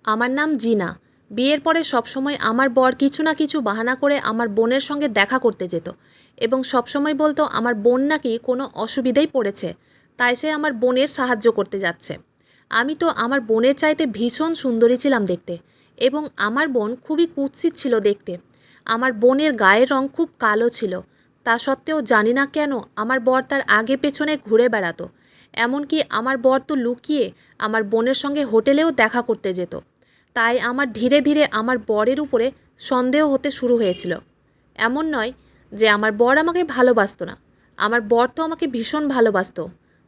আমার নাম জিনা। বিয়ের পরে সবসময় আমার বর কিছু না কিছু বাহানা করে আমার বোনের সঙ্গে দেখা করতে যেত এবং সবসময় বলতো আমার বোন নাকি কোনো অসুবিধায় পড়েছে, তাই সে আমার বোনের সাহায্য করতে যাচ্ছে। আমি তো আমার বোনের চাইতে ভীষণ সুন্দরী ছিলাম দেখতে, এবং আমার বোন খুবই কুৎসিত ছিল দেখতে। আমার বোনের গায়ের রং খুব কালো ছিল, তা সত্ত্বেও জানি না কেন আমার বর তার আগে পেছনে ঘুরে বেড়াতো। এমনকি আমার বর তো লুকিয়ে আমার বোনের সঙ্গে হোটেলেও দেখা করতে যেত। তাই আমার ধীরে ধীরে আমার বরের উপরে সন্দেহ হতে শুরু হয়েছিল। এমন নয় যে আমার বর আমাকে ভালোবাসতো না, আমার বর তো আমাকে ভীষণ ভালোবাসতো।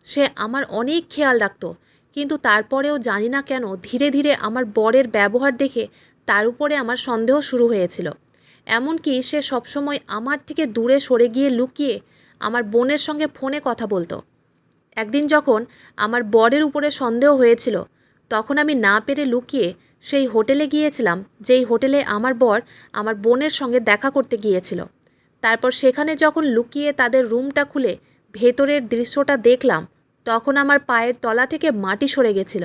সে আমার অনেক খেয়াল রাখতো, কিন্তু তারপরেও জানি না কেন ধীরে ধীরে আমার বরের ব্যবহার দেখে তার উপরে আমার সন্দেহ শুরু হয়েছিল। এমনকি সে সবসময় আমার থেকে দূরে সরে গিয়ে লুকিয়ে আমার বোনের সঙ্গে ফোনে কথা বলতো। একদিন যখন আমার বরের উপরে সন্দেহ হয়েছিল, তখন আমি না পেরে লুকিয়ে সেই হোটেলে গিয়েছিলাম, যেই হোটেলে আমার বর আমার বোনের সঙ্গে দেখা করতে গিয়েছিল। তারপর সেখানে যখন লুকিয়ে তাদের রুমটা খুলে ভেতরের দৃশ্যটা দেখলাম, তখন আমার পায়ের তলা থেকে মাটি সরে গেছিল।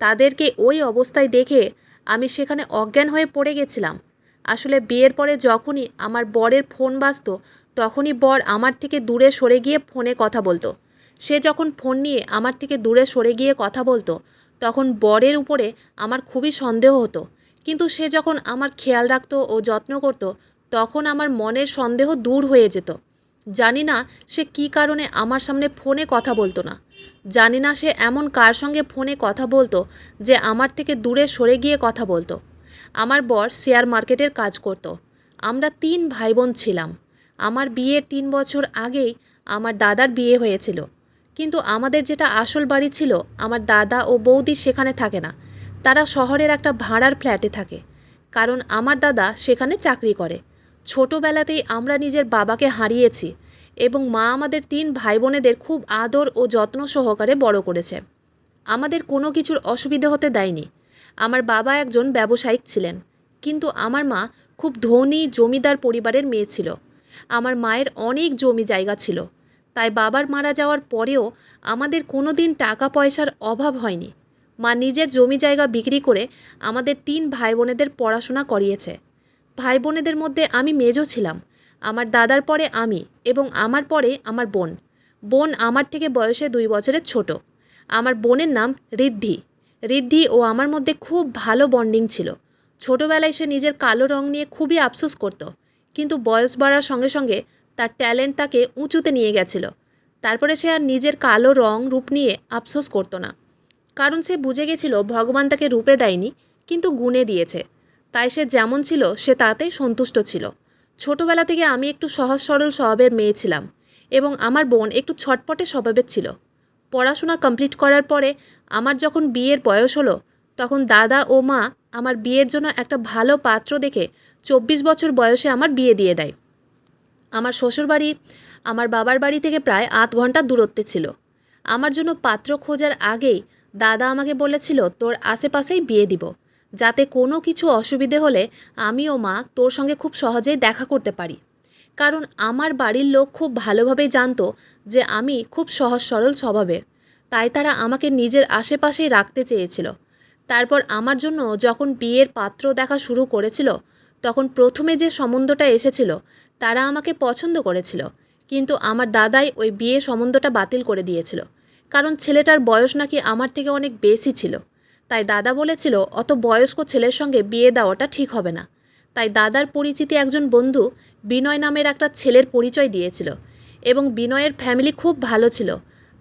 তাদেরকে ওই অবস্থায় দেখে আমি সেখানে অজ্ঞান হয়ে পড়ে গেছিলাম। আসলে বিয়ের পরে যখনই আমার বরের ফোন বাজতো, তখনই বর আমার থেকে দূরে সরে গিয়ে ফোনে কথা বলতো। সে যখন ফোন নিয়ে আমার থেকে দূরে সরে গিয়ে কথা বলতো, তখন বরের উপরে আমার খুবই সন্দেহ হতো। কিন্তু সে যখন আমার খেয়াল রাখতো ও যত্ন করতো, তখন আমার মনের সন্দেহ দূর হয়ে যেত। জানি না সে কী কারণে আমার সামনে ফোনে কথা বলতো না। জানি না সে এমন কার সঙ্গে ফোনে কথা বলতো যে আমার থেকে দূরে সরে গিয়ে কথা বলতো। আমার বর শেয়ার মার্কেটের কাজ করত। আমরা 3 ভাই বোন ছিলাম। আমার বিয়ের 3 বছর আগেই আমার দাদার বিয়ে হয়েছিল। কিন্তু আমাদের যেটা আসল বাড়ি ছিল, আমার দাদা ও বৌদি সেখানে থাকে না। তারা শহরের একটা ভাড়ার ফ্ল্যাটে থাকে, কারণ আমার দাদা সেখানে চাকরি করে। ছোটোবেলাতেই আমরা নিজের বাবাকে হারিয়েছি, এবং মা আমাদের 3 ভাই বোনেদের খুব আদর ও যত্ন সহকারে বড় করেছে। আমাদের কোনো কিছুর অসুবিধে হতে দেয়নি। আমার বাবা একজন ব্যবসায়িক ছিলেন, কিন্তু আমার মা খুব ধনী জমিদার পরিবারের মেয়ে ছিল। আমার মায়ের অনেক জমি জায়গা ছিল, তাই বাবার মারা যাওয়ার পরেও আমাদের কোনো দিন টাকা পয়সার অভাব হয়নি। মা নিজের জমি জায়গা বিক্রি করে আমাদের 3 ভাই বোনেদের পড়াশোনা করিয়েছে। ভাই বোনেদের মধ্যে আমি মেজো ছিলাম। আমার দাদার পরে আমি, এবং আমার পরে আমার বোন। বোন আমার থেকে বয়সে 2 বছরের ছোট। আমার বোনের নাম ঋদ্ধি। ঋদ্ধি ও আমার মধ্যে খুব ভালো বন্ডিং ছিল। ছোটোবেলায় সে নিজের কালো রং নিয়ে খুবই আফসোস করত, কিন্তু বয়স বাড়ার সঙ্গে সঙ্গে তার ট্যালেন্ট তাকে উঁচুতে নিয়ে গেছিল। তারপরে সে আর নিজের কালো রং রূপ নিয়ে আফসোস করতো না, কারণ সে বুঝে গেছিল ভগবান তাকে রূপে দেয়নি, কিন্তু গুণে দিয়েছে। তাই সে যেমন ছিল সে তাতেই সন্তুষ্ট ছিল। ছোটোবেলা থেকে আমি একটু সহজ সরল স্বভাবের মেয়ে ছিলাম, এবং আমার বোন একটু ছটপটে স্বভাবের ছিল। পড়াশোনা কমপ্লিট করার পরে আমার যখন বিয়ের বয়স হলো, তখন দাদা ও মা আমার বিয়ের জন্য একটা ভালো পাত্র দেখে 24 বছর বয়সে আমার বিয়ে দিয়ে দেয়। আমার শ্বশুরবাড়ি আমার বাবার বাড়ি থেকে প্রায় 8 ঘন্টা দূরত্বে ছিল। আমার জন্য পাত্র খোঁজার আগেই দাদা আমাকে বলেছিল, তোর আশেপাশেই বিয়ে দিব, যাতে কোনো কিছু অসুবিধে হলে আমি ও মা তোর সঙ্গে খুব সহজেই দেখা করতে পারি। কারণ আমার বাড়ির লোক খুব ভালোভাবেই জানতো যে আমি খুব সহজ সরল স্বভাবের, তাই তারা আমাকে নিজের আশেপাশেই রাখতে চেয়েছিল। তারপর আমার জন্য যখন বিয়ের পাত্র দেখা শুরু করেছিল, তখন প্রথমে যে সম্বন্ধটা এসেছিল তারা আমাকে পছন্দ করেছিল, কিন্তু আমার দাদাই ওই বিয়ে সম্বন্ধটা বাতিল করে দিয়েছিল। কারণ ছেলেটার বয়স নাকি আমার থেকে অনেক বেশি ছিল। তাই দাদা বলেছিল অত বয়স্ক ছেলের সঙ্গে বিয়ে দেওয়াটা ঠিক হবে না। তাই দাদার পরিচিতি একজন বন্ধু বিনয় নামের একটা ছেলের পরিচয় দিয়েছিল, এবং বিনয়ের ফ্যামিলি খুব ভালো ছিল।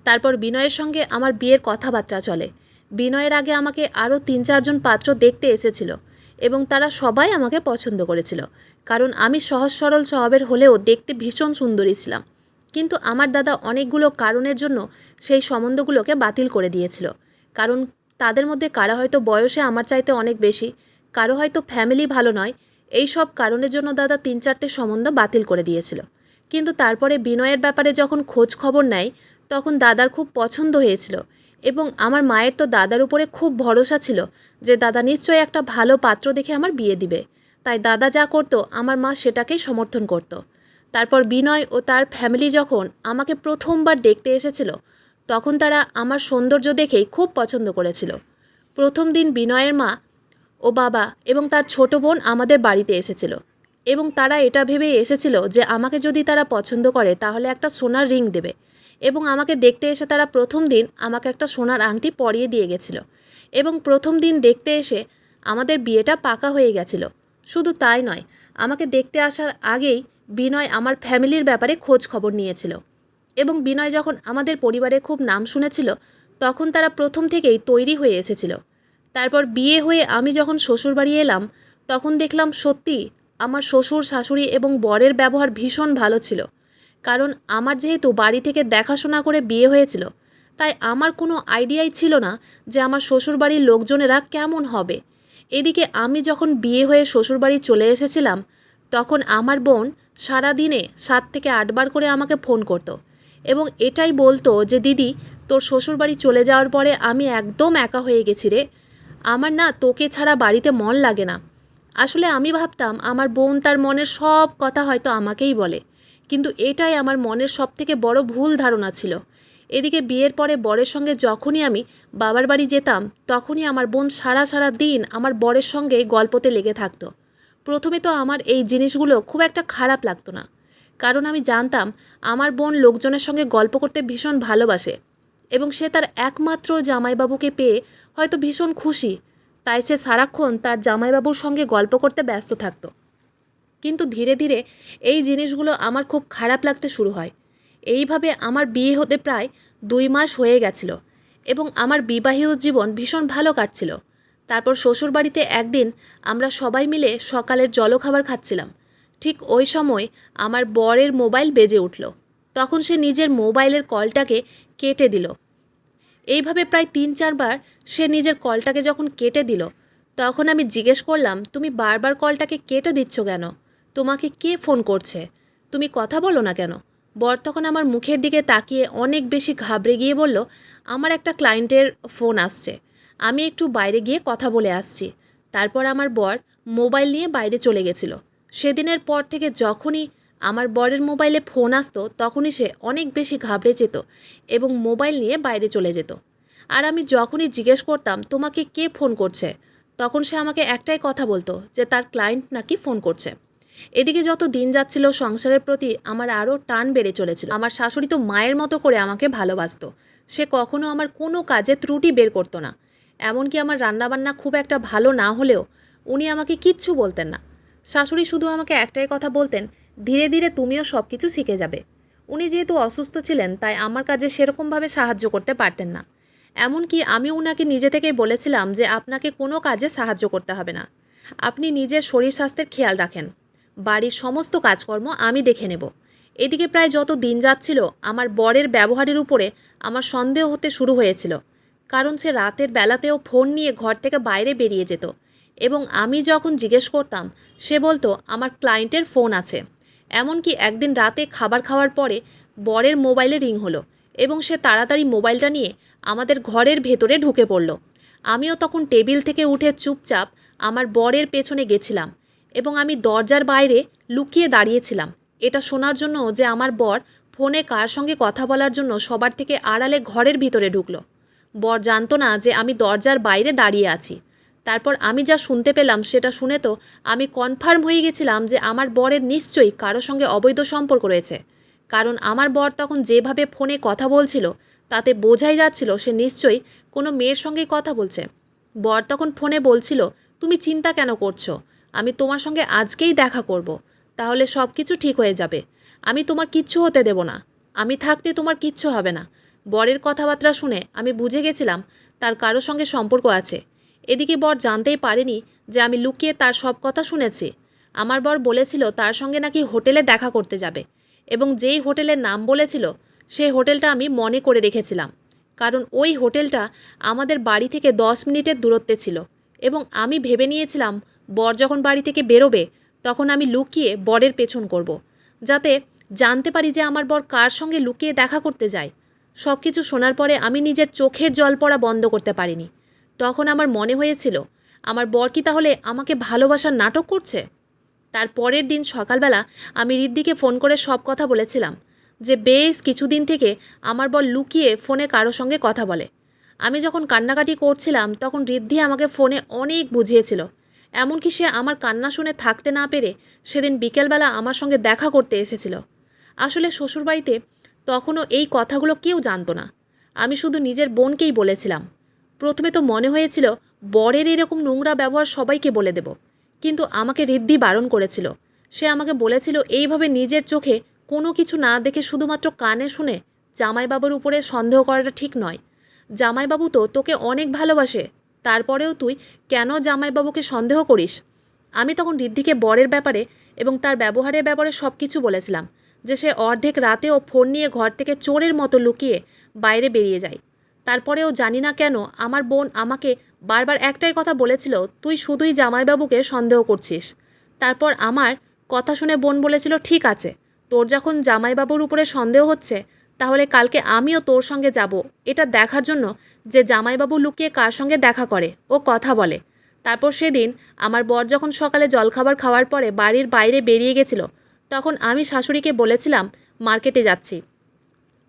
তারপর বিনয়ের সঙ্গে আমার বিয়ের কথাবার্তা চলে। বিনয়ের আগে আমাকে আরও 3-4 জন পাত্র দেখতে এসেছিল, এবং তারা সবাই আমাকে পছন্দ করেছিল, কারণ আমি সহজ সরল স্বভাবের হলেও দেখতে ভীষণ সুন্দরী ছিলাম। কিন্তু আমার দাদা অনেকগুলো কারণের জন্য সেই সম্বন্ধগুলোকে বাতিল করে দিয়েছিল। কারণ তাদের মধ্যে কারো হয়তো বয়সে আমার চাইতে অনেক বেশি, কারো হয়তো ফ্যামিলি ভালো নয়। এই সব কারণের জন্য দাদা 3-4টে সম্বন্ধ বাতিল করে দিয়েছিল। কিন্তু তারপরে বিনয়ের ব্যাপারে যখন খোঁজ খবর নেয়, তখন দাদার খুব পছন্দ হয়েছিল, এবং আমার মায়ের তো দাদার উপরে খুব ভরসা ছিল যে দাদা নিশ্চয়ই একটা ভালো পাত্র দেখে আমার বিয়ে দিবে। তাই দাদা যা করতো আমার মা সেটাকেই সমর্থন করত। তারপর বিনয় ও তার ফ্যামিলি যখন আমাকে প্রথমবার দেখতে এসেছিল, তখন তারা আমার সৌন্দর্য দেখেই খুব পছন্দ করেছিল। প্রথম দিন বিনয়ের মা ও বাবা এবং তার ছোট বোন আমাদের বাড়িতে এসেছিল এবং তারা এটা ভেবেই এসেছিল যে আমাকে যদি তারা পছন্দ করে তাহলে একটা সোনার রিং দেবে এবং আমাকে দেখতে এসে তারা প্রথম দিন আমাকে একটা সোনার আংটি পরিয়ে দিয়ে গেছিল এবং প্রথম দিন দেখতে এসে আমাদের বিয়েটা পাকা হয়ে গেছিল। শুধু তাই নয়, আমাকে দেখতে আসার আগেই বিনয় আমার ফ্যামিলির ব্যাপারে খোঁজ খবর নিয়েছিল এবং বিনয় যখন আমাদের পরিবারে খুব নাম শুনেছিল তখন তারা প্রথম থেকেই তৈরি হয়ে এসেছিল। তারপর বিয়ে হয়ে আমি যখন শ্বশুরবাড়ি এলাম তখন দেখলাম সত্যি আমার শ্বশুর শাশুড়ি এবং বরের ব্যবহার ভীষণ ভালো ছিল। কারণ আমার যেহেতু বাড়ি থেকে দেখাশোনা করে বিয়ে হয়েছিল তাই আমার কোনো আইডিয়াই ছিল না যে আমার শ্বশুরবাড়ির লোকজনেরা কেমন হবে। এদিকে আমি যখন বিয়ে হয়ে শ্বশুরবাড়ি চলে এসেছিলাম তখন আমার বোন সারাদিনে 7 থেকে 8 বার করে আমাকে ফোন করতো এবং এটাই বলতো যে দিদি, তোর শ্বশুরবাড়ি চলে যাওয়ার পরে আমি একদম একা হয়ে গেছি রে, আমার না তোকে ছাড়া বাড়িতে মন লাগে না। আসলে আমি ভাবতাম আমার বোন তার মনের সব কথা হয়তো আমাকেই বলে, কিন্তু এটাই আমার মনের সবথেকে বড় ভুল ধারণা ছিল। এদিকে বিয়ের পরে বরের সঙ্গে যখনই আমি বাবার বাড়ি যেতাম তখনই আমার বোন সারা সারা দিন আমার বরের সঙ্গে গল্পতে লেগে থাকতো। প্রথমে তো আমার এই জিনিসগুলো খুব একটা খারাপ লাগতো না, কারণ আমি জানতাম আমার বোন লোকজনের সঙ্গে গল্প করতে ভীষণ ভালোবাসে এবং সে তার একমাত্র জামাইবাবুকে পেয়ে হয়তো ভীষণ খুশি, তাই সে সারাক্ষণ তার জামাইবাবুর সঙ্গে গল্প করতে ব্যস্ত থাকতো। কিন্তু ধীরে ধীরে এই জিনিসগুলো আমার খুব খারাপ লাগতে শুরু হয়। এইভাবে আমার বিয়ে হতে প্রায় 2 মাস হয়ে গেছিল এবং আমার বিবাহিত জীবন ভীষণ ভালো কাটছিল। তারপর শ্বশুরবাড়িতে একদিন আমরা সবাই মিলে সকালের জলখাবার খাচ্ছিলাম। ঠিক ওই সময় আমার বরের মোবাইল বেজে উঠল। তখন সে নিজের মোবাইলের কলটাকে কেটে দিল। এইভাবে প্রায় 3-4 বার সে নিজের কলটাকে যখন কেটে দিল তখন আমি জিজ্ঞেস করলাম, তুমি বারবার কলটাকে কেটে দিচ্ছ কেন? তোমাকে কে ফোন করছে? তুমি কথা বলো না কেন? বর তখন আমার মুখের দিকে তাকিয়ে অনেক বেশি ঘাবড়ে গিয়ে বলল, আমার একটা ক্লায়েন্টের ফোন আসছে, আমি একটু বাইরে গিয়ে কথা বলে আসছি। তারপর আমার বর মোবাইল নিয়ে বাইরে চলে গেছিল। সেদিনের পর থেকে যখনই আমার বরের মোবাইলে ফোন আসতো তখনই সে অনেক বেশি ঘাবড়ে যেত এবং মোবাইল নিয়ে বাইরে চলে যেত। আর আমি যখনই জিজ্ঞেস করতাম তোমাকে কে ফোন করছে, তখন সে আমাকে একটাই কথা বলতো যে তার ক্লায়েন্ট নাকি ফোন করছে। এদিকে যত দিন যাচ্ছিল সংসারের প্রতি আমার আরও টান বেড়ে চলেছিল। আমার শাশুড়ি তো মায়ের মতো করে আমাকে ভালোবাসতো। সে কখনো আমার কোনো কাজে ত্রুটি বের করতো না। এমনকি আমার রান্নাবান্না খুব একটা ভালো না হলেও উনি আমাকে কিচ্ছু বলতেন না। শাশুড়ি শুধু আমাকে একটাই কথা বলতেন, ধীরে ধীরে তুমিও সব কিছু শিখে যাবে। উনি যেহেতু অসুস্থ ছিলেন তাই আমার কাজে সেরকমভাবে সাহায্য করতে পারতেন না। এমনকি আমি উনাকে নিজে থেকেই বলেছিলাম যে আপনাকে কোনো কাজে সাহায্য করতে হবে না, আপনি নিজের শরীর স্বাস্থ্যের খেয়াল রাখেন, বাড়ির সমস্ত কাজকর্ম আমি দেখে নেব। এদিকে প্রায় যত দিন যাচ্ছিল আমার বরের ব্যবহারের উপরে আমার সন্দেহ হতে শুরু হয়েছিল, কারণ সে রাতের বেলাতেও ফোন নিয়ে ঘর থেকে বাইরে বেরিয়ে যেত এবং আমি যখন জিজ্ঞেস করতাম সে বলতো আমার ক্লায়েন্টের ফোন আছে। এমনকি একদিন রাতে খাবার খাওয়ার পরে বরের মোবাইলে রিং হলো এবং সে তাড়াতাড়ি মোবাইলটা নিয়ে আমাদের ঘরের ভেতরে ঢুকে পড়ল। আমিও তখন টেবিল থেকে উঠে চুপচাপ আমার বরের পেছনে গেছিলাম এবং আমি দরজার বাইরে লুকিয়ে দাঁড়িয়েছিলাম এটা শোনার জন্য যে আমার বর ফোনে কার সঙ্গে কথা বলার জন্য সবার থেকে আড়ালে ঘরের ভিতরে ঢুকলো। বর জানতো না যে আমি দরজার বাইরে দাঁড়িয়ে আছি। তারপর আমি যা শুনতে পেলাম সেটা শুনে তো আমি কনফার্ম হয়ে গেছিলাম যে আমার বরের নিশ্চয়ই কারো সঙ্গে অবৈধ সম্পর্ক রয়েছে, কারণ আমার বর তখন যেভাবে ফোনে কথা বলছিল তাতে বোঝাই যাচ্ছিল সে নিশ্চয়ই কোনো মেয়ের সঙ্গেই কথা বলছে। বর তখন ফোনে বলছিল, তুমি চিন্তা কেন করছো, আমি তোমার সঙ্গে আজকেই দেখা করব, তাহলে সব কিছু ঠিক হয়ে যাবে, আমি তোমার কিচ্ছু হতে দেব না, আমি থাকতে তোমার কিচ্ছু হবে না। বরের কথাবার্তা শুনে আমি বুঝে গেছিলাম তার কারোর সঙ্গে সম্পর্ক আছে। এদিকে বর জানতেই পারেনি যে আমি লুকিয়ে তার সব কথা শুনেছি। আমার বর বলেছিল তার সঙ্গে নাকি হোটেলে দেখা করতে যাবে এবং যেই হোটেলের নাম বলেছিল সেই হোটেলটা আমি মনে করে রেখেছিলাম, কারণ ওই হোটেলটা আমাদের বাড়ি থেকে 10 মিনিটের দূরত্বে ছিল এবং আমি ভেবে নিয়েছিলাম বর যখন বাড়ি থেকে বেরোবে তখন আমি লুকিয়ে বরের পেছন করব, যাতে জানতে পারি যে আমার বর কার সঙ্গে লুকিয়ে দেখা করতে যায়। সব কিছু শোনার পরে আমি নিজের চোখের জল পড়া বন্ধ করতে পারিনি। তখন আমার মনে হয়েছিল আমার বর কি তাহলে আমাকে ভালোবাসার নাটক করছে। তার পরের দিন সকালবেলা আমি ঋদ্ধিকে ফোন করে সব কথা বলেছিলাম যে বেশ কিছুদিন থেকে আমার বর লুকিয়ে ফোনে কারো সঙ্গে কথা বলে। আমি যখন কান্নাকাটি করছিলাম তখন ঋদ্ধি আমাকে ফোনে অনেক বুঝিয়েছিল। এমনকি সে আমার কান্না শুনে থাকতে না পেরে সেদিন বিকেলবেলা আমার সঙ্গে দেখা করতে এসেছিল। আসলে শ্বশুরবাড়িতে তখনও এই কথাগুলো কেউ জানতো না। আমি শুধু নিজের বোনকেই বলেছিলাম। প্রথমে তো মনে হয়েছিল বরের এরকম নোংরা ব্যবহার সবাইকে বলে দেব, কিন্তু আমাকে ঋদ্ধি বারণ করেছিল। সে আমাকে বলেছিল এইভাবে নিজের চোখে কোনো কিছু না দেখে শুধুমাত্র কানে শুনে জামাইবাবুর উপরে সন্দেহ করাটা ঠিক নয়। জামাইবাবু তো তোকে অনেক ভালোবাসে, তারপরেও তুই কেন জামাইবাবুকে সন্দেহ করিস? আমি তখন ঋদ্ধিকে বরের ব্যাপারে এবং তার ব্যবহারের ব্যাপারে সব কিছু বলেছিলাম, যে সে অর্ধেক রাতেও ফোন নিয়ে ঘর থেকে চোরের মতো লুকিয়ে বাইরে বেরিয়ে যায়। তারপরেও জানি না কেন আমার বোন আমাকে বারবার একটাই কথা বলেছিল, তুই শুধুই জামাইবাবুকে সন্দেহ করছিস। তারপর আমার কথা শুনে বোন বলেছিল, ঠিক আছে, তোর যখন জামাইবাবুর উপরে সন্দেহ হচ্ছে তাহলে কালকে আমিও তোর সঙ্গে যাব এটা দেখার জন্য যে জামাইবাবু লুকিয়ে কার সঙ্গে দেখা করে ও কথা বলে। তারপর সেদিন আমার বর যখন সকালে জলখাবার খাওয়ার পরে বাড়ির বাইরে বেরিয়ে গেছিল, তখন আমি শাশুড়িকে বলেছিলাম মার্কেটে যাচ্ছি,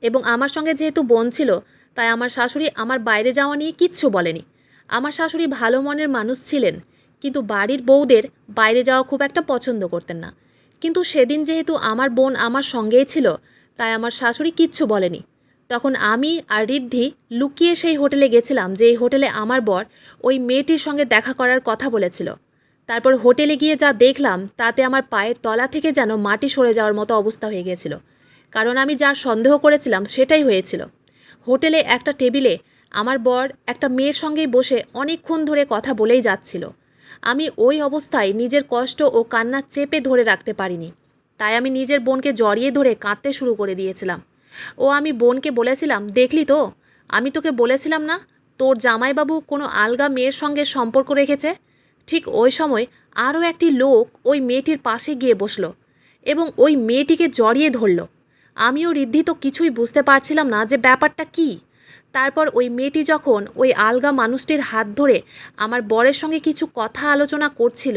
এবং আমার সঙ্গে যেহেতু বোন ছিল তাই আমার শাশুড়ি আমার বাইরে যাওয়া নিয়ে কিচ্ছু বলেনি। আমার শাশুড়ি ভালো মনের মানুষ ছিলেন, কিন্তু বাড়ির বউদের বাইরে যাওয়া খুব একটা পছন্দ করতেন না। কিন্তু সেদিন যেহেতু আমার বোন আমার সঙ্গেই ছিল তাই আমার শাশুড়ি কিচ্ছু বলেনি। তখন আমি আর ঋদ্ধি লুকিয়ে সেই হোটেলে গেছিলাম, যে এই হোটেলে আমার বর ওই মেয়েটির সঙ্গে দেখা করার কথা বলেছিল। তারপর হোটেলে গিয়ে যা দেখলাম তাতে আমার পায়ের তলা থেকে যেন মাটি সরে যাওয়ার মতো অবস্থা হয়ে গিয়েছিল, কারণ আমি যা সন্দেহ করেছিলাম সেটাই হয়েছিল। হোটেলে একটা টেবিলে আমার বর একটা মেয়ের সঙ্গেই বসে অনেকক্ষণ ধরে কথা বলেই যাচ্ছিল। আমি ওই অবস্থায় নিজের কষ্ট ও কান্না চেপে ধরে রাখতে পারিনি, তাই আমি নিজের বোনকে জড়িয়ে ধরে কাঁদতে শুরু করে দিয়েছিলাম। আমি বোনকে বলেছিলাম, দেখলি তো, আমি তোকে বলেছিলাম না তোর জামাইবাবু কোনো আলগা মেয়ের সঙ্গে সম্পর্ক রেখেছে। ঠিক ওই সময় আরও একটি লোক ওই মেয়েটির পাশে গিয়ে বসলো এবং ওই মেয়েটিকে জড়িয়ে ধরল। আমিও ঋদ্ধি তো কিছুই বুঝতে পারছিলাম না যে ব্যাপারটা কী। তারপর ওই মেয়েটি যখন ওই আলগা মানুষটির হাত ধরে আমার বরের সঙ্গে কিছু কথা আলোচনা করছিল,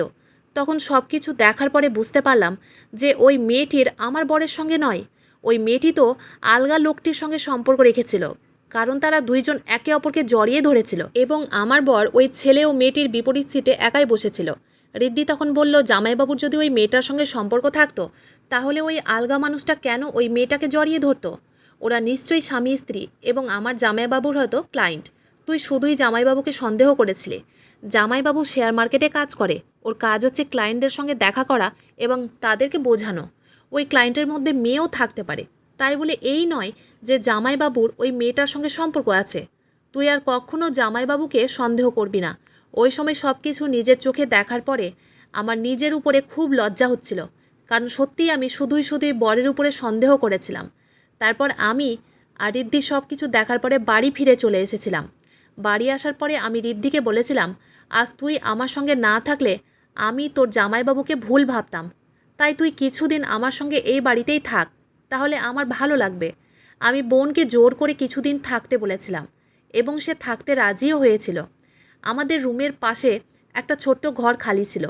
তখন সব কিছু দেখার পরে বুঝতে পারলাম যে ওই মেয়েটির আমার বরের সঙ্গে নয়, ওই মেয়েটি তো আলগা লোকটির সঙ্গে সম্পর্ক রেখেছিল, কারণ তারা দুইজন একে অপরকে জড়িয়ে ধরেছিল এবং আমার বর ওই ছেলে ও মেয়েটির বিপরীত সিটে একাই বসেছিল। ঋদ্ধি তখন বলল, জামাইবাবুর যদি ওই মেয়েটার সঙ্গে সম্পর্ক থাকতো তাহলে ওই আলগা মানুষটা কেন ওই মেয়েটাকে জড়িয়ে ধরতো? ওরা নিশ্চয়ই স্বামী স্ত্রী এবং আমার জামাইবাবুর হয়তো ক্লায়েন্ট। তুই শুধুই জামাইবাবুকে সন্দেহ করেছিলি। জামাইবাবু শেয়ার মার্কেটে কাজ করে, ওর কাজ হচ্ছে ক্লায়েন্টদের সঙ্গে দেখা করা এবং তাদেরকে বোঝানো। ওই ক্লায়েন্টের মধ্যে মেয়েও থাকতে পারে, তাই বলে এই নয় যে জামাইবাবুর ওই মেয়েটার সঙ্গে সম্পর্ক আছে। তুই আর কখনও জামাইবাবুকে সন্দেহ করবি না। ওই সময় সব কিছু নিজের চোখে দেখার পরে আমার নিজের উপরে খুব লজ্জা হচ্ছিল, কারণ সত্যিই আমি শুধুই বরের উপরে সন্দেহ করেছিলাম। তারপর আমি আর ঋদ্ধি সব কিছু দেখার পরে বাড়ি ফিরে চলে এসেছিলাম। বাড়ি আসার পরে আমি ঋদ্ধিকে বলেছিলাম, আজ তুই আমার সঙ্গে না থাকলে আমি তোর জামাইবাবুকে ভুল ভাবতাম, তাই তুই কিছুদিন আমার সঙ্গে এই বাড়িতেই থাক, তাহলে আমার ভালো লাগবে। আমি বোনকে জোর করে কিছুদিন থাকতে বলেছিলাম এবং সে থাকতে রাজিও হয়েছিল। আমাদের রুমের পাশে একটা ছোট্ট ঘর খালি ছিল,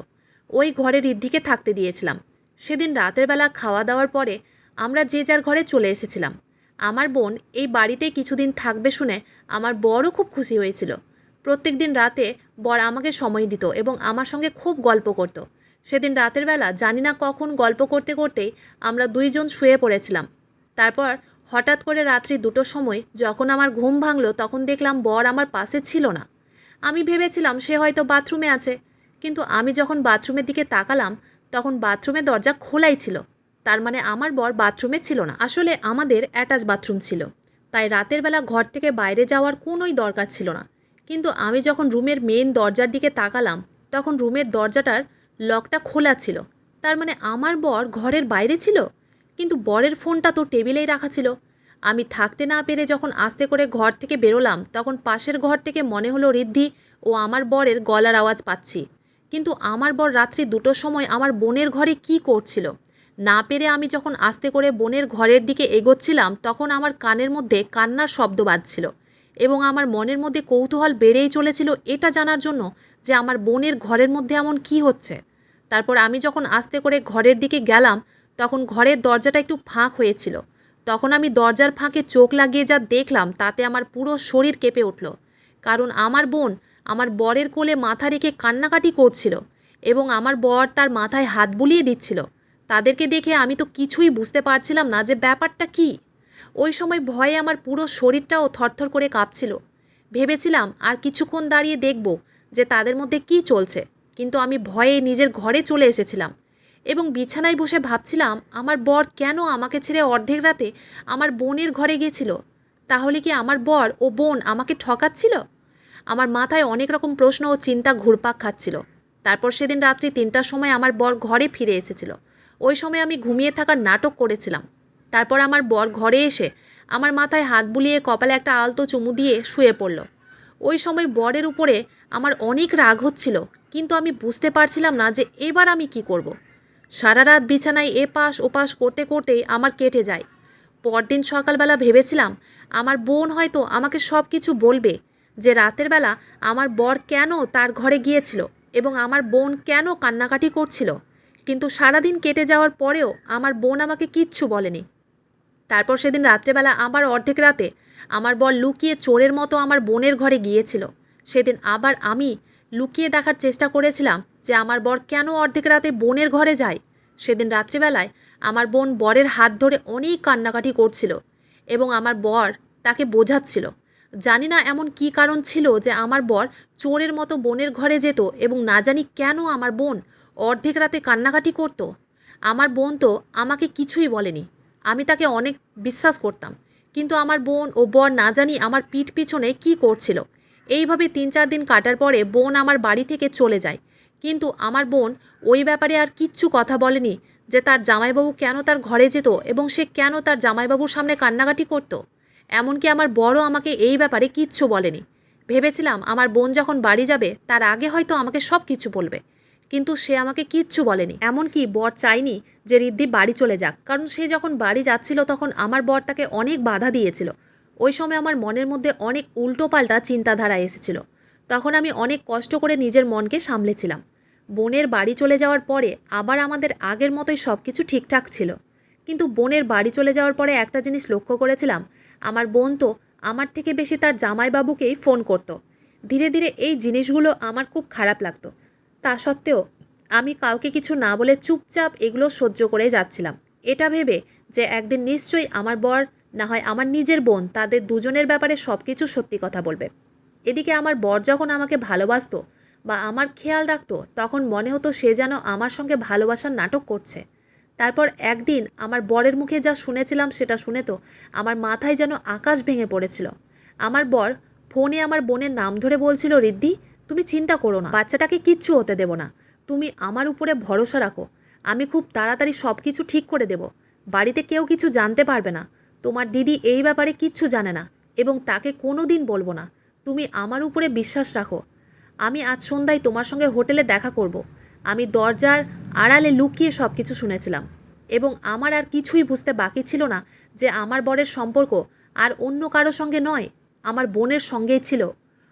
ওই ঘরে ঋদ্ধিকে থাকতে দিয়েছিলাম। সেদিন রাতের বেলা খাওয়া দাওয়ার পরে আমরা যে যার ঘরে চলে এসেছিলাম। আমার বোন এই বাড়িতেই কিছুদিন থাকবে শুনে আমার বরও খুব খুশি হয়েছিল। প্রত্যেক দিন রাতে বর আমাকে সময় দিত এবং আমার সঙ্গে খুব গল্প করত। সেদিন রাতের বেলা জানি না কখন গল্প করতে করতেই আমরা দুইজন শুয়ে পড়েছিলাম। তারপর হঠাৎ করে রাত্রি 2টোর সময় যখন আমার ঘুম ভাঙল তখন দেখলাম বর আমার পাশে ছিল না। আমি ভেবেছিলাম সে হয়তো বাথরুমে আছে, কিন্তু আমি যখন বাথরুমের দিকে তাকালাম তখন বাথরুমের দরজা খোলাই ছিল। তার মানে আমার বর বাথরুমে ছিল না। আসলে আমাদের অ্যাটাচ বাথরুম ছিল, তাই রাতের বেলা ঘর থেকে বাইরে যাওয়ার কোনোই দরকার ছিল না। কিন্তু আমি যখন রুমের মেন দরজার দিকে তাকালাম তখন রুমের দরজাটার লকটা খোলা ছিল। তার মানে আমার বর ঘরের বাইরে ছিল, কিন্তু বরের ফোনটা তো টেবিলেই রাখা ছিল। আমি থাকতে না পেরে যখন আস্তে করে ঘর থেকে বেরোলাম তখন পাশের ঘর থেকে মনে হলো ঋদ্ধি ও আমার বরের গলার আওয়াজ পাচ্ছি। কিন্তু আমার বর রাত্রি 2টোর সময় আমার বোনের ঘরে কি করছিল? না পেরে আমি যখন আস্তে করে বোনের ঘরের দিকে এগোচ্ছিলাম তখন আমার কানের মধ্যে কান্নার শব্দ বাজছিল এবং আমার মনের মধ্যে কৌতূহল বেড়েই চলেছিল এটা জানার জন্য যে আমার বোনের ঘরের মধ্যে এমন কি হচ্ছে। তারপর আমি যখন আস্তে করে ঘরের দিকে গেলাম তখন ঘরের দরজাটা একটু ফাঁক হয়েছিল। তখন আমি দরজার ফাঁকে চোখ লাগিয়ে যা দেখলাম তাতে আমার পুরো শরীর কেঁপে উঠল। কারণ আমার বোন আমার বরের কোলে মাথা রেখে কান্নাকাটি করছিল এবং আমার বর তার মাথায় হাত বুলিয়ে দিচ্ছিল। তাদেরকে দেখে আমি তো কিছুই বুঝতে পারছিলাম না যে ব্যাপারটা কী। ওই সময় ভয়ে আমার পুরো শরীরটাও থরথর করে কাঁপছিল। ভেবেছিলাম আর কিছুক্ষণ দাঁড়িয়ে দেখব যে তাদের মধ্যে কী চলছে, কিন্তু আমি ভয়ে নিজের ঘরে চলে এসেছিলাম এবং বিছানায় বসে ভাবছিলাম আমার বর কেন আমাকে ছেড়ে অর্ধেক রাতে আমার বোনের ঘরে গেছিল। তাহলে কি আমার বর ও বোন আমাকে ঠকাচ্ছিল? আমার মাথায় অনেক রকম প্রশ্ন ও চিন্তা ঘুরপাক খাচ্ছিল। তারপর সেদিন রাত্রি ৩টার সময় আমার বর ঘরে ফিরে এসেছিল। ওই সময় আমি ঘুমিয়ে থাকার নাটক করেছিলাম। তারপর আমার বর ঘরে এসে আমার মাথায় হাত বুলিয়ে কপালে একটা আলতো চুমু দিয়ে শুয়ে পড়ল। ওই সময় বরের উপরে আমার অনেক রাগ হচ্ছিল, কিন্তু আমি বুঝতে পারছিলাম না যে এবার আমি কি করব। সারা রাত বিছানায় এপাশ ওপাশ করতে করতেই আমার কেটে যায়। পরদিন সকালবেলা ভেবেছিলাম আমার বোন হয়তো আমাকে সব কিছু বলবে, যে রাতের বেলা আমার বর কেন তার ঘরে গিয়েছিল এবং আমার বোন কেন কান্নাকাটি করছিল। কিন্তু সারাদিন কেটে যাওয়ার পরেও আমার বোন আমাকে কিচ্ছু বলেনি। তারপর সেদিন রাত্রেবেলা আবার অর্ধেক রাতে আমার বর লুকিয়ে চোরের মতো আমার বোনের ঘরে গিয়েছিল। সেদিন আবার আমি লুকিয়ে দেখার চেষ্টা করেছিলাম যে আমার বর কেন অর্ধেক রাতে বোনের ঘরে যায়। সেদিন রাত্রিবেলায় আমার বোন বরের হাত ধরে অনেক কান্নাকাটি করছিল এবং আমার বর তাকে বোঝাচ্ছিল। জানি না এমন কী কারণ ছিল যে আমার বর চোরের মতো বোনের ঘরে যেত এবং না জানি কেন আমার বোন অর্ধেক রাতে কান্নাকাটি করত। আমার বোন তো আমাকে কিছুই বলেনি, আমি তাকে অনেক বিশ্বাস করতাম, কিন্তু আমার বোন ও বর না জানি আমার পিঠ পিছনে কী করছিল। এইভাবে ৩-৪ দিন কাটার পরে বোন আমার বাড়ি থেকে চলে যায়, কিন্তু আমার বোন ওই ব্যাপারে আর কিচ্ছু কথা বলেনি যে তার জামাইবাবু কেন তার ঘরে যেত এবং সে কেন তার জামাইবাবুর সামনে কান্নাকাটি করত। এমনকি আমার বড়ও আমাকে এই ব্যাপারে কিচ্ছু বলেনি। ভেবেছিলাম আমার বোন যখন বাড়ি যাবে তার আগে হয়তো আমাকে সব কিছু বলবে, কিন্তু সে আমাকে কিচ্ছু বলেনি। এমনকি বর চায়নি যে ঋদ্ধি বাড়ি চলে যাক, কারণ সে যখন বাড়ি যাচ্ছিল তখন আমার বর তাকে অনেক বাধা দিয়েছিল। ওই সময় আমার মনের মধ্যে অনেক উল্টোপাল্টা চিন্তাধারা এসেছিল। তখন আমি অনেক কষ্ট করে নিজের মনকে সামলেছিলাম। বোনের বাড়ি চলে যাওয়ার পরে আবার আমাদের আগের মতোই সব কিছু ঠিকঠাক ছিল, কিন্তু বোনের বাড়ি চলে যাওয়ার পরে একটা জিনিস লক্ষ্য করেছিলাম, আমার বোন তো আমার থেকে বেশি তার জামাইবাবুকেই ফোন করত। ধীরে ধীরে এই জিনিসগুলো আমার খুব খারাপ লাগতো। তা সত্ত্বেও আমি কাউকে কিছু না বলে চুপচাপ এগুলো সহ্য করে যাচ্ছিলাম, এটা ভেবে যে একদিন নিশ্চয়ই আমার বর না হয় আমার নিজের বোন তাদের দুজনের ব্যাপারে সব কিছু সত্যি কথা বলবে। এদিকে আমার বর যখন আমাকে ভালোবাসতো বা আমার খেয়াল রাখতো তখন মনে হতো সে যেন আমার সঙ্গে ভালোবাসার নাটক করছে। তারপর একদিন আমার বরের মুখে যা শুনেছিলাম সেটা শুনে তো আমার মাথায় যেন আকাশ ভেঙে পড়েছিল। আমার বর ফোনে আমার বোনের নাম ধরে বলছিল, ঋদ্ধি তুমি চিন্তা করো না, বাচ্চাটাকে কিচ্ছু হতে দেব না, তুমি আমার উপরে ভরসা রাখো, আমি খুব তাড়াতাড়ি সব কিছু ঠিক করে দেব, বাড়িতে কেউ কিছু জানতে পারবে না, তোমার দিদি এই ব্যাপারে কিচ্ছু জানে না এবং তাকে কোনো দিন বলবো না, তুমি আমার উপরে বিশ্বাস রাখো। আমি আজ সন্ধ্যায় তোমার সঙ্গে হোটেলে দেখা করব। আমি দরজার আড়ালে লুকিয়ে সব কিছু শুনেছিলাম এবং আমার আর কিছুই বুঝতে বাকি ছিল না যে আমার বরের সম্পর্ক আর অন্য কারো সঙ্গে নয়, আমার বোনের সঙ্গেই ছিল।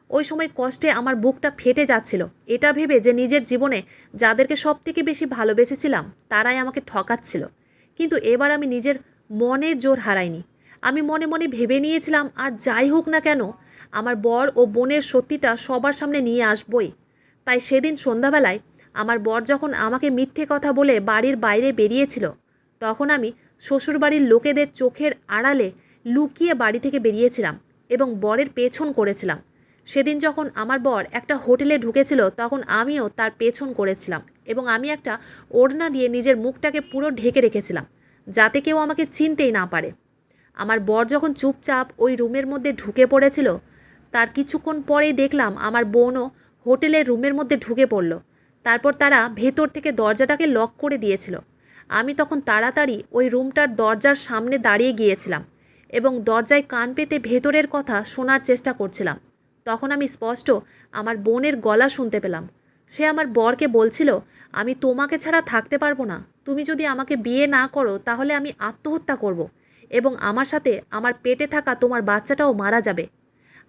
ওই সময় কষ্টে আমার বুকটা ফেটে যাচ্ছিল, এটা ভেবে যে নিজের জীবনে যাদেরকে সব থেকে বেশি ভালোবেসেছিলাম তারাই আমাকে ঠকাচ্ছিল। কিন্তু এবার আমি নিজের মনের জোর হারাইনি। আমি মনে মনে ভেবে নিয়েছিলাম আর যাই হোক না কেন আমার বর ও বোনের সত্যিটা সবার সামনে নিয়ে আসবই। তাই সেদিন সন্ধ্যাবেলায় আমার বর যখন আমাকে মিথ্যে কথা বলে বাড়ির বাইরে বেরিয়েছিল, তখন আমি শ্বশুরবাড়ির লোকেদের চোখের আড়ালে লুকিয়ে বাড়ি থেকে বেরিয়েছিলাম এবং বরের পেছন করেছিলাম। সেদিন যখন আমার বর একটা হোটেলে ঢুকেছিল তখন আমিও তার পেছন করেছিলাম এবং আমি একটা ওড়না দিয়ে নিজের মুখটাকে পুরো ঢেকে রেখেছিলাম যাতে কেউ আমাকে চিনতেই না পারে। আমার বর যখন চুপচাপ ওই রুমের মধ্যে ঢুকে পড়েছিল, তার কিছুক্ষণ পরেই দেখলাম আমার বোনও হোটেলের রুমের মধ্যে ঢুকে পড়ল। তারপর তারা ভেতর থেকে দরজাটাকে লক করে দিয়েছিল। আমি তখন তাড়াতাড়ি ওই রুমটার দরজার সামনে দাঁড়িয়ে গিয়েছিলাম এবং দরজায় কান পেতে ভেতরের কথা শোনার চেষ্টা করছিলাম। তখন আমি স্পষ্ট আমার বোনের গলা শুনতে পেলাম। সে আমার বরকে বলছিল, আমি তোমাকে ছাড়া থাকতে পারবো না, তুমি যদি আমাকে বিয়ে না করো তাহলে আমি আত্মহত্যা করব এবং আমার সাথে আমার পেটে থাকা তোমার বাচ্চাটাও মারা যাবে।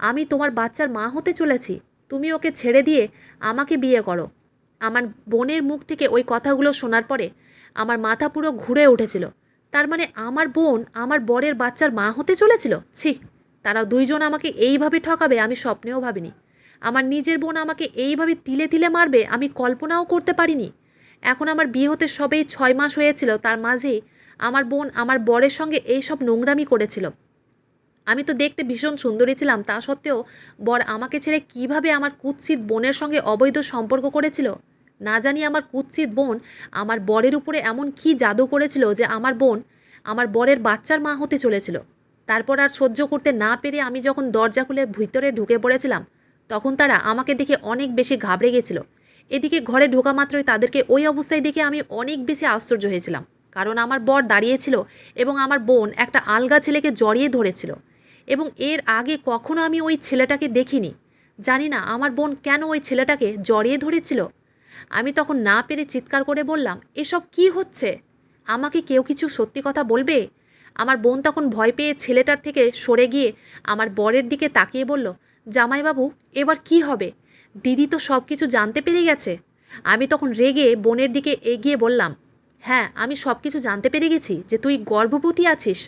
আমি তোমার বাচ্চার মা হতে চলেছি, তুমি ওকে ছেড়ে দিয়ে আমাকে বিয়ে করো। আমার বোনের মুখ থেকে ওই কথাগুলো শোনার পরে আমার মাথা পুরো ঘুরে উঠেছিল। তার মানে আমার বোন আমার বরের বাচ্চার মা হতে চলেছিল? ছি, তারা দুইজন আমাকে এইভাবে ঠকাবে আমি স্বপ্নেও ভাবিনি। আমার নিজের বোন আমাকে এইভাবে তিলে তিলে মারবে আমি কল্পনাও করতে পারিনি। এখন আমার বিয়ে হতে সবেই 6 মাস হয়েছিল, তার মাঝেই আমার বোন আমার বরের সঙ্গে এইসব নোংরামি করেছিল। আমি তো দেখতে ভীষণ সুন্দরী ছিলাম, তা সত্ত্বেও বর আমাকে ছেড়ে কিভাবে আমার কুৎসিত বোনের সঙ্গে অবৈধ সম্পর্ক করেছিল। না জানি আমার কুৎসিত বোন আমার বরের উপরে এমন কী জাদু করেছিল যে আমার বোন আমার বরের বাচ্চার মা হতে চলেছিল। তারপর আর সহ্য করতে না পেরে আমি যখন দরজা খুলে ভিতরে ঢুকে পড়েছিলাম, তখন তারা আমাকে দেখে অনেক বেশি ঘাবড়ে গেছিল। এদিকে ঘরে ঢোকা মাত্রই তাদেরকে ওই অবস্থায় দেখে আমি অনেক বেশি আশ্চর্য হয়েছিলাম, কারণ আমার বর দাঁড়িয়েছিল এবং আমার বোন একটা আলগা ছেলেকে জড়িয়ে ধরেছিল। এবং এর আগে কখনো আমি ওই ছেলেটাকে দেখিনি। জানি না আমার বোন কেন ওই ছেলেটাকে জড়িয়ে ধরেছিল। আমি তখন না পেরে চিৎকার করে বললাম, এসব কি হচ্ছে? আমাকে কেউ কিছু সত্যি কথা বলবে? আমার বোন তখন ভয় পেয়ে ছেলেটার থেকে সরে গিয়ে আমার বরের দিকে তাকিয়ে বলল, জামাইবাবু এবার কি হবে? দিদি তো সব কিছু জানতে পেরে গেছে। আমি তখন রেগে বোনের দিকে এগিয়ে বললাম, হ্যাঁ আমি সব কিছু জানতে পেরে গেছি যে তুই গর্ভবতী আছিস।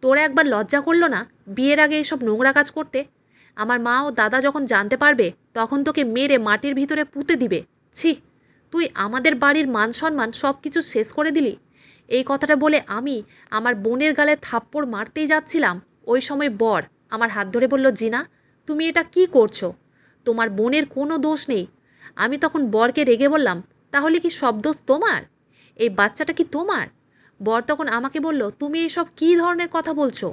তোরা একবার লজ্জা করলো না বিয়ের আগে এসব নোংরা কাজ করতে? আমার মা ও দাদা যখন জানতে পারবে তখন তোকে মেরে মাটির ভিতরে পুঁতে দিবে। ছি, তুই আমাদের বাড়ির মান সম্মান সব কিছু শেষ করে দিলি। এই কথাটা বলে আমি আমার বোনের গালে থাপ্পড় মারতেই যাচ্ছিলাম, ওই সময় বর আমার হাত ধরে বলল, জিনা তুমি এটা কি করছো? তোমার বোনের কোনো দোষ নেই। আমি তখন বরকে রেগে বললাম, তাহলে কি সব দোষ তোমার? এই বাচ্চাটা কি তোমার? বর তখন আমাকে বলল, তুমি এসব কী ধরনের কথা বলছো?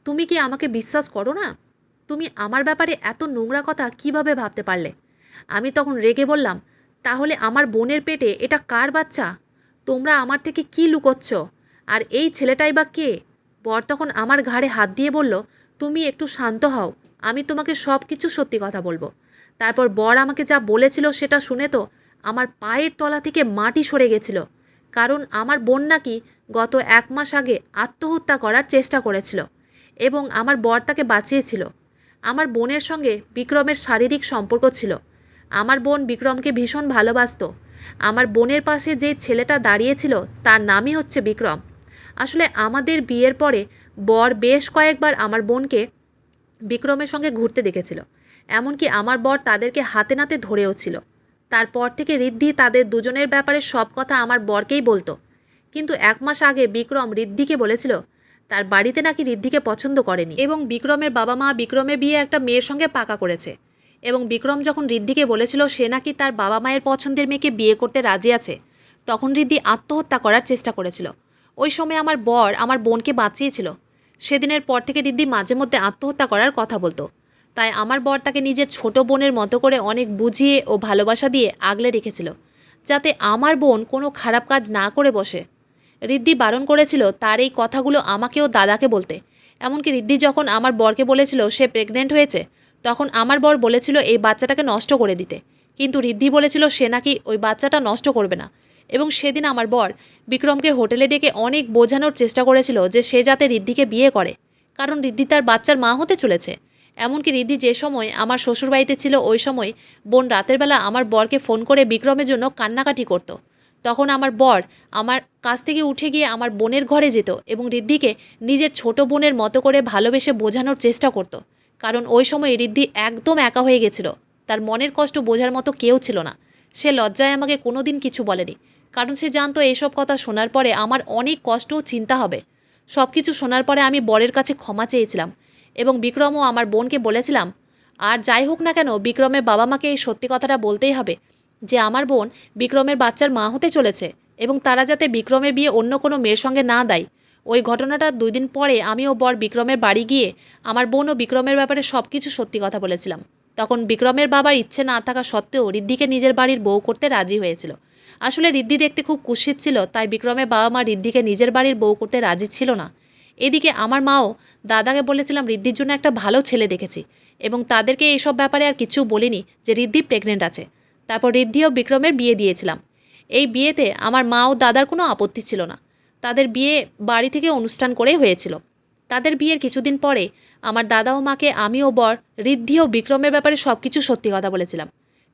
তুমি কি আমাকে বিশ্বাস করো না? তুমি আমার ব্যাপারে এত নোংরা কথা কিভাবে ভাবতে পারলে? আমি তখন রেগে বললাম, তাহলে আমার বোনের পেটে এটা কার বাচ্চা? তোমরা আমার থেকে কি লুকোচ্ছ? আর এই ছেলেটাই বা কে? বর তখন আমার ঘাড়ে হাত দিয়ে বলল, তুমি একটু শান্ত হও, আমি তোমাকে সব কিছু সত্যি কথা বলবো। তারপর বর আমাকে যা বলেছিল সেটা শুনে তো আমার পায়ের তলা থেকে মাটি সরে গেছিল। কারণ আমার বোন নাকি গত 1 মাস আগে আত্মহত্যা করার চেষ্টা করেছিল এবং আমার বর তাকে বাঁচিয়েছিল। আমার বোনের সঙ্গে বিক্রমের শারীরিক সম্পর্ক ছিল। আমার বোন বিক্রমকে ভীষণ ভালোবাসতো। আমার বোনের পাশে যে ছেলেটা দাঁড়িয়েছিল তার নামই হচ্ছে বিক্রম। আসলে আমাদের বিয়ের পরে বর বেশ কয়েকবার আমার বোনকে বিক্রমের সঙ্গে ঘুরতে দেখেছিল। এমনকি আমার বর তাদেরকে হাতে নাতে ধরেও ছিল। তারপর থেকে ঋদ্ধি তাদের দুজনের ব্যাপারে সব কথা আমার বরকেই বলতো। কিন্তু 1 মাস আগে বিক্রম ঋদ্ধিকে বলেছিল তার বাড়িতে নাকি ঋদ্ধিকে পছন্দ করেনি এবং বিক্রমের বাবা মা বিক্রমের বিয়ে একটা মেয়ের সঙ্গে পাকা করেছে। এবং বিক্রম যখন ঋদ্ধিকে বলেছিল সে নাকি তার বাবা মায়ের পছন্দের মেয়েকে বিয়ে করতে রাজি আছে, তখন ঋদ্ধি আত্মহত্যা করার চেষ্টা করেছিল। ওই সময় আমার বর আমার বোনকে বাঁচিয়েছিল। সেদিনের পর থেকে ঋদ্ধি মাঝে মধ্যে আত্মহত্যা করার কথা বলতো। তাই আমার বর তাকে নিজের ছোট বোনের মতো করে অনেক বুঝিয়ে ও ভালোবাসা দিয়ে আগলে রেখেছিল, যাতে আমার বোন কোনো খারাপ কাজ না করে বসে। ঋদ্ধি বারণ করেছিল তার এই কথাগুলো আমাকেও দাদাকে বলতে। এমনকি ঋদ্ধি যখন আমার বরকে বলেছিল সে প্রেগনেন্ট হয়েছে, তখন আমার বর বলেছিল এই বাচ্চাটাকে নষ্ট করে দিতে। কিন্তু ঋদ্ধি বলেছিল সে নাকি ওই বাচ্চাটা নষ্ট করবে না। এবং সেদিন আমার বর বিক্রমকে হোটেলে ডেকে অনেক বোঝানোর চেষ্টা করেছিল যে সে যাতে ঋদ্ধিকে বিয়ে করে, কারণ ঋদ্ধি তার বাচ্চার মা হতে চলেছে। এমনকি ঋদ্ধি যে সময় আমার শ্বশুরবাড়িতে ছিল ওই সময় বোন রাতের বেলা আমার বরকে ফোন করে বিক্রমের জন্য কান্নাকাটি করত। তখন আমার বর আমার কাছ থেকে উঠে গিয়ে আমার বোনের ঘরে যেত এবং ঋদ্ধিকে নিজের ছোট বোনের মতো করে ভালোবেসে বোঝানোর চেষ্টা করত। কারণ ওই সময় ঋদ্ধি একদম একা হয়ে গেছিল, তার মনের কষ্ট বোঝার মতো কেউ ছিল না। সে লজ্জায় আমাকে কোনো দিন কিছু বলেনি, কারণ সে জানতো এইসব কথা শোনার পরে আমার অনেক কষ্ট ও চিন্তা হবে। সব কিছু শোনার পরে আমি বরের কাছে ক্ষমা চেয়েছিলাম এবং বিক্রম ও আমার বোনকে বলেছিলাম, আর যাই হোক না কেন বিক্রমের বাবা মাকে এই সত্যি কথাটা বলতেই হবে যে আমার বোন বিক্রমের বাচ্চার মা হতে চলেছে এবং তারা যাতে বিক্রমের বিয়ে অন্য কোনো মেয়ের সঙ্গে না দেয়। ওই ঘটনাটা 2 দিন পরে আমি ও বর বিক্রমের বাড়ি গিয়ে আমার বোন ও বিক্রমের ব্যাপারে সব কিছু সত্যি কথা বলেছিলাম। তখন বিক্রমের বাবার ইচ্ছে না থাকা সত্ত্বেও ঋদ্ধিকে নিজের বাড়ির বউ করতে রাজি হয়েছিল। আসলে ঋদ্ধি দেখতে খুব কুৎসিত ছিল, তাই বিক্রমের বাবা মা ঋদ্ধিকে নিজের বাড়ির বউ করতে রাজি ছিল না। এদিকে আমার মাও দাদাকে বলেছিলাম ঋদ্ধির জন্য একটা ভালো ছেলে দেখেছি এবং তাদেরকে এইসব ব্যাপারে আর কিছু বলিনি যে ঋদ্ধি প্রেগনেন্ট আছে। তারপর ঋদ্ধি ও বিক্রমের বিয়ে দিয়েছিলাম। এই বিয়েতে আমার মা ও দাদার কোনো আপত্তি ছিল না। তাদের বিয়ে বাড়ি থেকে অনুষ্ঠান করেই হয়েছিল। তাদের বিয়ের কিছুদিন পরে আমার দাদা ও মাকে আমি ও বর ঋদ্ধি ও বিক্রমের ব্যাপারে সব কিছু সত্যি কথা বলেছিলাম,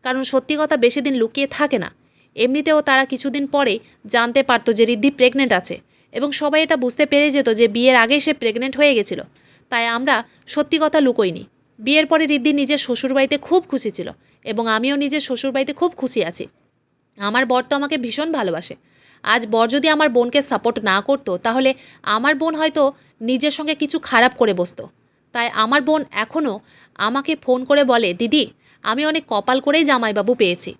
কারণ সত্যি কথা বেশি দিন লুকিয়ে থাকে না। এমনিতেও তারা কিছুদিন পরে জানতে পারতো যে ঋদ্ধি প্রেগনেন্ট আছে এবং সবাই এটা বুঝতে পেরে যেত যে বিয়ের আগেই সে প্রেগনেন্ট হয়ে গেছিল। তাই আমরা সত্যি কথা লুকোইনি। বিয়ের পরে ঋদ্ধি নিজের শ্বশুরবাড়িতে খুব খুশি ছিল এবং আমিও নিজের শ্বশুরবাড়িতে খুব খুশি আছি। আমার বর তো আমাকে ভীষণ ভালোবাসে। আজ বর যদি আমার বোনকে সাপোর্ট না করতো তাহলে আমার বোন হয়তো নিজের সঙ্গে কিছু খারাপ করে বসতো। তাই আমার বোন এখনও আমাকে ফোন করে বলে, দিদি আমি অনেক কপাল করেই জামাইবাবু পেয়েছি।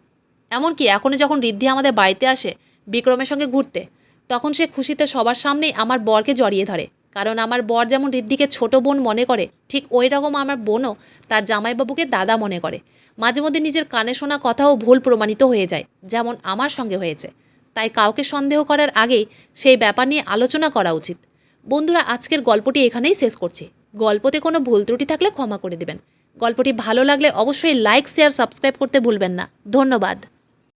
এমনকি এখনও যখন ঋদ্ধি আমাদের বাড়িতে আসে বিক্রমের সঙ্গে ঘুরতে, তখন সে খুশিতে সবার সামনেই আমার বরকে জড়িয়ে ধরে। কারণ আমার বর যেমন ঋদ্ধিকে ছোট বোন মনে করে, ঠিক ওই রকম আমার বোনও তার জামাইবাবুকে দাদা মনে করে। মাঝে মধ্যে নিজের কানে শোনা কথাও ভুল প্রমাণিত হয়ে যায়, যেমন আমার সঙ্গে হয়েছে। তাই কাউকে সন্দেহ করার আগেই সেই ব্যাপার নিয়ে আলোচনা করা উচিত। বন্ধুরা, আজকের গল্পটি এখানেই শেষ করছি। গল্পতে কোনো ভুল ত্রুটি থাকলে ক্ষমা করে দেবেন। গল্পটি ভালো লাগলে অবশ্যই লাইক, শেয়ার, সাবস্ক্রাইব করতে ভুলবেন না। ধন্যবাদ।